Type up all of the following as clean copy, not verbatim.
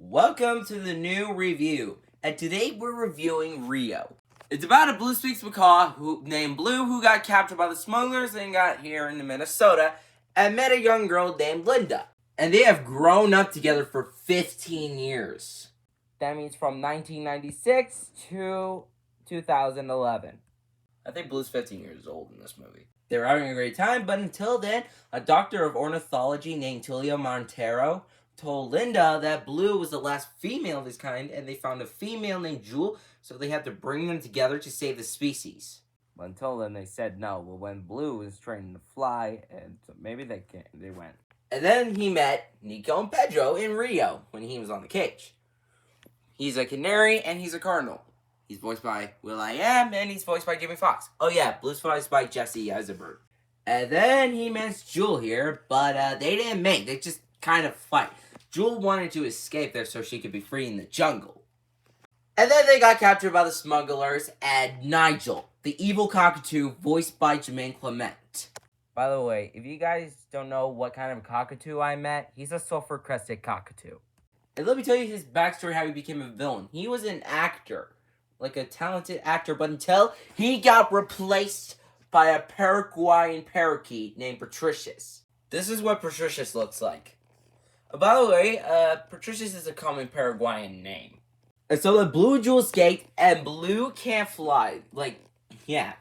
Welcome to the new review, and today we're reviewing Rio. It's about a Blue Speaks macaw named Blue who got captured by the smugglers and got here in Minnesota and met a young girl named Linda. And they have grown up together for 15 years. That means from 1996 to 2011. I think Blue's 15 years old in this movie. They were having a great time, but until then, a doctor of ornithology named Tulio Montero told Linda that Blue was the last female of his kind, and they found a female named Jewel, so they had to bring them together to save the species. But until then, they said no. Well, when Blue was training to fly, and so maybe they went. And then he met Nico and Pedro in Rio when he was on the cage. He's a canary and he's a cardinal. He's voiced by will.i.am and he's voiced by Jamie Foxx. Oh yeah, Blue's voiced by Jesse Eisenberg. And then he meets Jewel here, but they didn't mate. They just kind of fight. Jewel wanted to escape there so she could be free in the jungle. And then they got captured by the smugglers and Nigel, the evil cockatoo voiced by Jermaine Clement. By the way, if you guys don't know what kind of cockatoo I met, he's a sulfur-crested cockatoo. And let me tell you his backstory, how he became a villain. He was an actor, like a talented actor, but until he got replaced by a Paraguayan parakeet named Patricius. This is what Patricius looks like. By the way, Patricius is a common Paraguayan name. And so the Blue and Jewel escaped, and Blue can't fly. Like, yeah.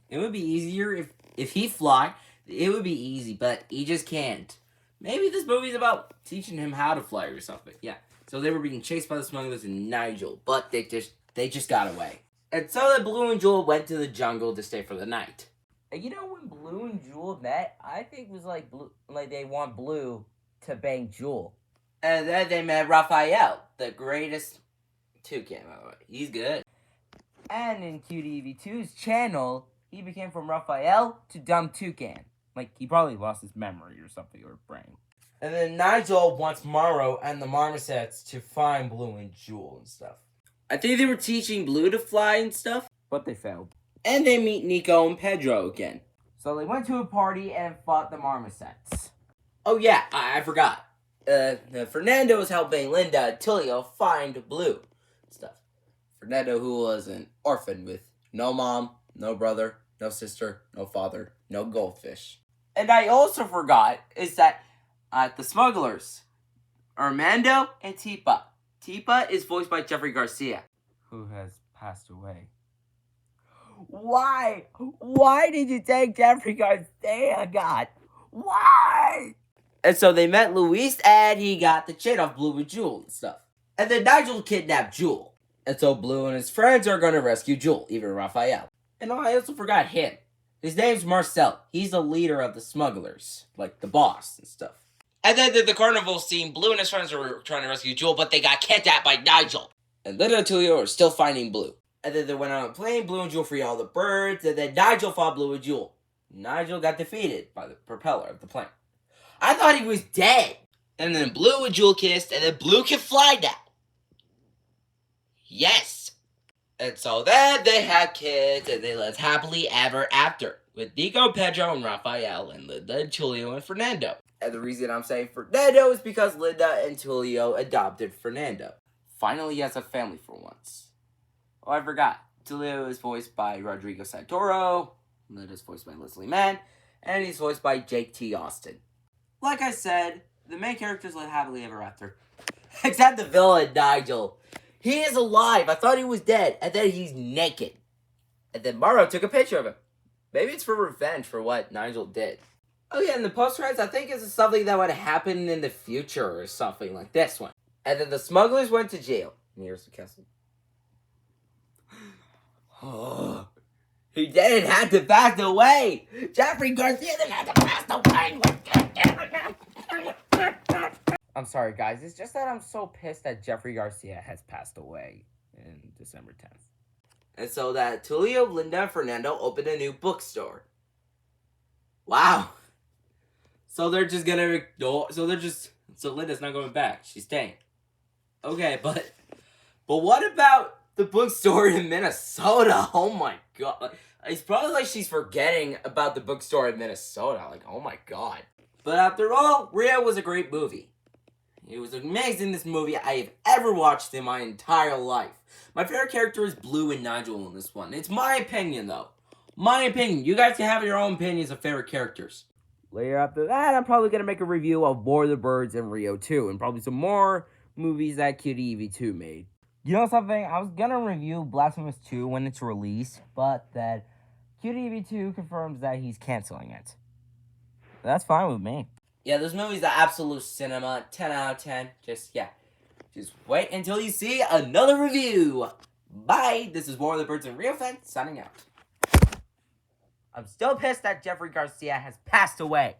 It would be easier if he fly. It would be easy, but he just can't. Maybe this movie's about teaching him how to fly or something. Yeah. So they were being chased by the smugglers and Nigel, but they just got away. And so the Blue and Jewel went to the jungle to stay for the night. And you know when Blue and Jewel met, I think it was like they want Blue to bang Jewel. And then they met Raphael, the greatest toucan, by the way. He's good. And in QDV2's channel, he became from Raphael to Dumb Toucan. Like, he probably lost his memory or something, or brain. And then Nigel wants Morrow and the Marmosets to find Blue and Jewel and stuff. I think they were teaching Blue to fly and stuff, but they failed. And they meet Nico and Pedro again. So they went to a party and fought the Marmosets. Oh yeah, I forgot. Fernando was helping Linda and Tulio find Blue and stuff. Fernando, who was an orphan with no mom, no brother, no sister, no father, no goldfish. And I also forgot is that the smugglers, Armando and Tipa. Tipa is voiced by Jeffrey Garcia, who has passed away. Why? Why did you take Jeffrey Garcia, God? Why? And so they met Luis, and he got the chain off Blue and Jewel and stuff. And then Nigel kidnapped Jewel. And so Blue and his friends are going to rescue Jewel, even Raphael. And I also forgot him. His name's Marcel. He's the leader of the smugglers, like the boss and stuff. And then the carnival scene, Blue and his friends were trying to rescue Jewel, but they got kidnapped by Nigel. And Linda and Tulio are still finding Blue. And then they went on a plane, Blue and Jewel free all the birds, and then Nigel fought Blue and Jewel. Nigel got defeated by the propeller of the plane. I thought he was dead. And then Blue and Jewel kissed, and then Blue can fly now. Yes. And so then they had kids, and they lived happily ever after, with Nico, Pedro, and Raphael, and Linda, and Tulio, and Fernando. And the reason I'm saying Fernando is because Linda and Tulio adopted Fernando. Finally, he has a family for once. Oh, I forgot. Tulio is voiced by Rodrigo Santoro, Linda's voiced by Leslie Mann, and he's voiced by Jake T. Austin. Like I said, the main characters live happily ever after. Except the villain, Nigel. He is alive. I thought he was dead. And then he's naked. And then Morrow took a picture of him. Maybe it's for revenge for what Nigel did. Oh yeah, and the post-credits, I think it's something that would happen in the future or something like this one. And then the smugglers went to jail. And here's the castle. Oh, he didn't have to pass away. Jeffrey Garcia didn't have to pass away. I'm sorry, guys. It's just that I'm so pissed that Jeffrey Garcia has passed away in December 10th. And so that Tulio, Linda, and Fernando opened a new bookstore. Wow. So they're just gonna so Linda's not going back. She's staying. Okay, but what about the bookstore in Minnesota? Oh my god. It's probably like she's forgetting about the bookstore in Minnesota. Like, oh my god. But after all, Rio was a great movie. It was amazing, this movie I have ever watched in my entire life. My favorite character is Blue and Nigel in this one. It's my opinion, though. My opinion. You guys can have your own opinions of favorite characters. Later after that, I'm probably going to make a review of War of the Birds and Rio 2, and probably some more movies that Cutie EV2 made. You know something? I was going to review Blasphemous 2 when it's released, but that Cutie EV2 confirms that he's canceling it. That's fine with me. Yeah, this movie's the absolute cinema. 10 out of 10. Just wait until you see another review. Bye. This is War of the Birds and Rio Fan signing out. I'm still pissed that Jeffrey Garcia has passed away.